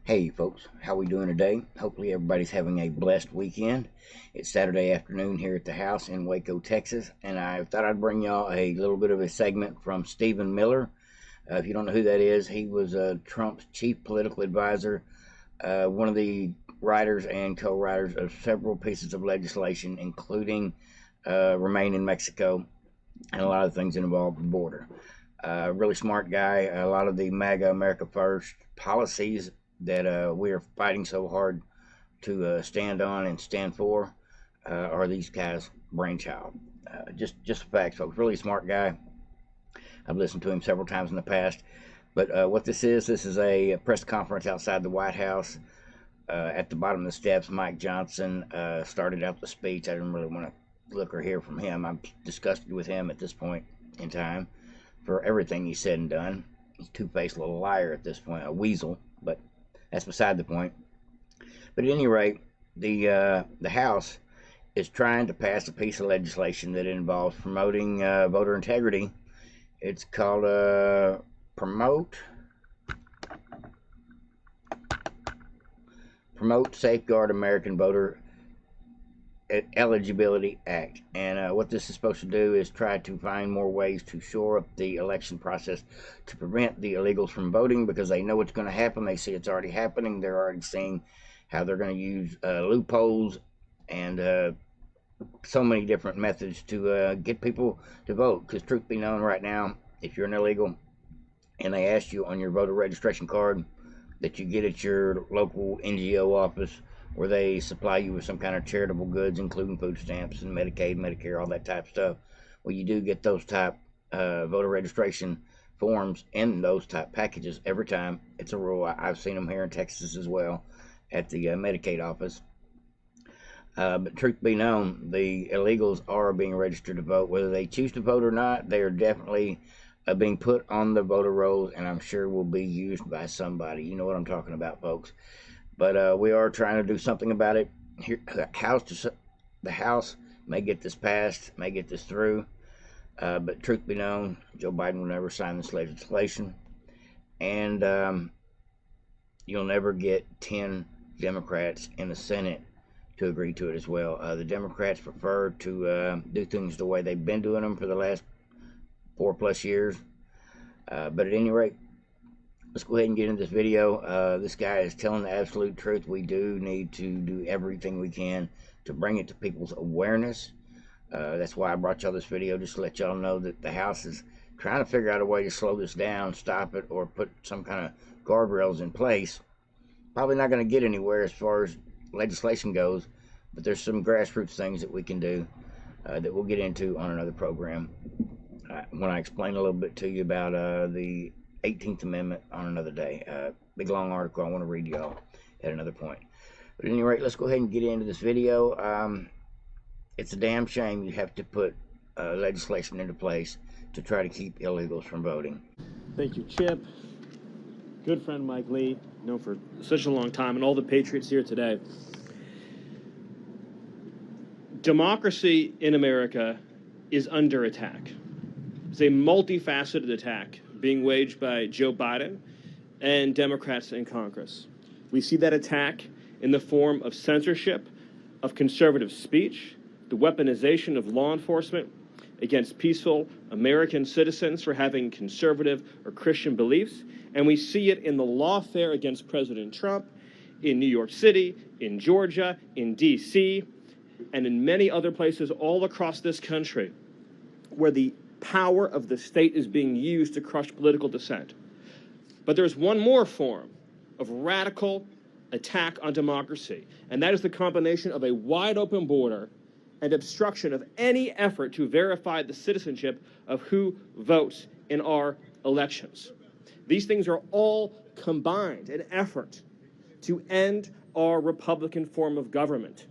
Hey folks, how we doing today? Hopefully everybody's having a blessed weekend. It's Saturday afternoon here at the house in Waco, Texas, and I thought I'd bring y'all a little bit of a segment from Stephen Miller. If you don't know who that is, he was Trump's chief political advisor, one of the writers and co-writers of several pieces of legislation, including Remain in Mexico and a lot of things that involve the border. Really smart guy. A lot of the MAGA America First policies that we are fighting so hard to stand on and stand for are these guys' brainchild. Just facts, folks. Really smart guy. I've listened to him several times in the past. But what this is a press conference outside the White House. At the bottom of the steps, Mike Johnson started out the speech. I didn't really want to look or hear from him. I'm disgusted with him at this point in time for everything he said and done. He's a two-faced little liar at this point, a weasel, but that's beside the point. But at any rate, the House is trying to pass a piece of legislation that involves promoting voter integrity. It's called Promote Safeguard American Voter Eligibility Act. And what this is supposed to do is try to find more ways to shore up the election process to prevent the illegals from voting, because they know what's going to happen. They see it's already happening. They're already seeing how they're going to use loopholes and so many different methods to get people to vote. Because truth be known, right now, if you're an illegal and they ask you on your voter registration card that you get at your local NGO office, where they supply you with some kind of charitable goods, including food stamps and Medicaid, Medicare, all that type of stuff. Well, you do get those type voter registration forms in those type packages every time. It's a rule. I've seen them here in Texas as well at the Medicaid office. But truth be known, the illegals are being registered to vote. Whether they choose to vote or not, they are definitely being put on the voter rolls, and I'm sure will be used by somebody. You know what I'm talking about, folks. But we are trying to do something about it. Here, the House may get this passed, may get this through. But truth be known, Joe Biden will never sign this legislation. And you'll never get 10 Democrats in the Senate to agree to it as well. The Democrats prefer to do things the way they've been doing them for the last 4+ years. But at any rate, let's go ahead and get into this video. This guy is telling the absolute truth. We do need to do everything we can to bring it to people's awareness. That's why I brought y'all this video, just to let y'all know that the House is trying to figure out a way to slow this down, stop it, or put some kind of guardrails in place. Probably not going to get anywhere as far as legislation goes, but there's some grassroots things that we can do that we'll get into on another program when I explain a little bit to you about the 18th Amendment on another day. Big long article I want to read y'all at another point. But at any rate, let's go ahead and get into this video. It's a damn shame you have to put legislation into place to try to keep illegals from voting. Thank you, Chip. Good friend Mike Lee, known for such a long time, and all the patriots here today. Democracy in America is under attack. It's a multifaceted attack being waged by Joe Biden and Democrats in Congress. We see that attack in the form of censorship of conservative speech, the weaponization of law enforcement against peaceful American citizens for having conservative or Christian beliefs, and we see it in the lawfare against President Trump in New York City, in Georgia, in D.C., and in many other places all across this country, where the power of the state is being used to crush political dissent. But there's one more form of radical attack on democracy, and that is the combination of a wide open border and obstruction of any effort to verify the citizenship of who votes in our elections. These things are all combined in effort to end our Republican form of government.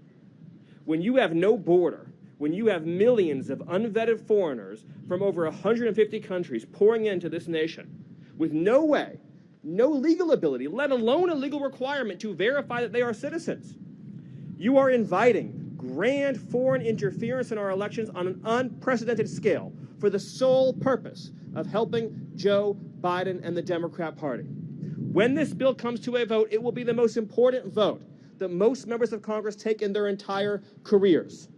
When you have no border, when you have millions of unvetted foreigners from over 150 countries pouring into this nation with no way, no legal ability, let alone a legal requirement to verify that they are citizens, you are inviting grand foreign interference in our elections on an unprecedented scale for the sole purpose of helping Joe Biden and the Democrat Party. When this bill comes to a vote, it will be the most important vote that most members of Congress take in their entire careers.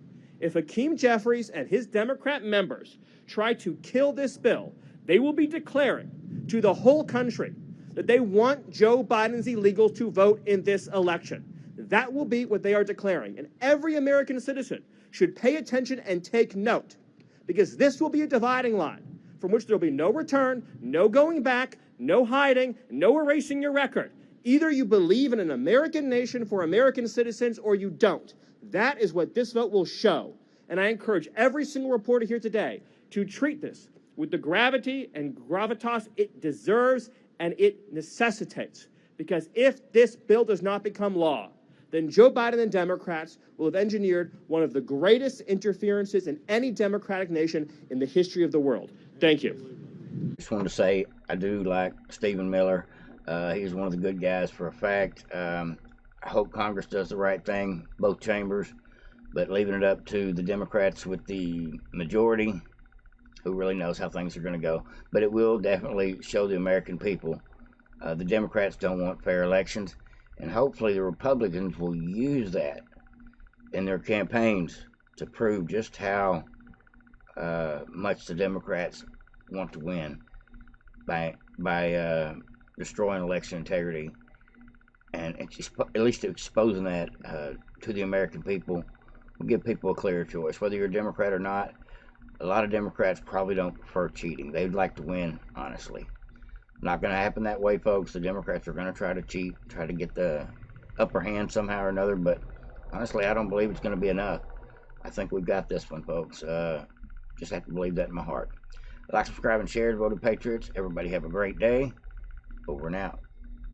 If Hakeem Jeffries and his Democrat members try to kill this bill, they will be declaring to the whole country that they want Joe Biden's illegals to vote in this election. That will be what they are declaring. And every American citizen should pay attention and take note, because this will be a dividing line from which there will be no return, no going back, no hiding, no erasing your record. Either you believe in an American nation for American citizens or you don't. That is what this vote will show. And I encourage every single reporter here today to treat this with the gravity and gravitas it deserves and it necessitates. Because if this bill does not become law, then Joe Biden and Democrats will have engineered one of the greatest interferences in any democratic nation in the history of the world. Thank you. Just wanted to say I do like Stephen Miller. He's one of the good guys for a fact. I hope Congress does the right thing, both chambers, but leaving it up to the Democrats with the majority, who really knows how things are going to go. But it will definitely show the American people the Democrats don't want fair elections, and hopefully the Republicans will use that in their campaigns to prove just how much the Democrats want to win by destroying election integrity, and at least exposing that to the American people will give people a clear choice. Whether you're a Democrat or not, a lot of Democrats probably don't prefer cheating. They'd like to win, honestly. Not going to happen that way, folks. The Democrats are going to try to cheat, try to get the upper hand somehow or another, but honestly, I don't believe it's going to be enough. I think we've got this one, folks. Just have to believe that in my heart. Like, subscribe, and share. Vote Patriots. Everybody have a great day. Over and out.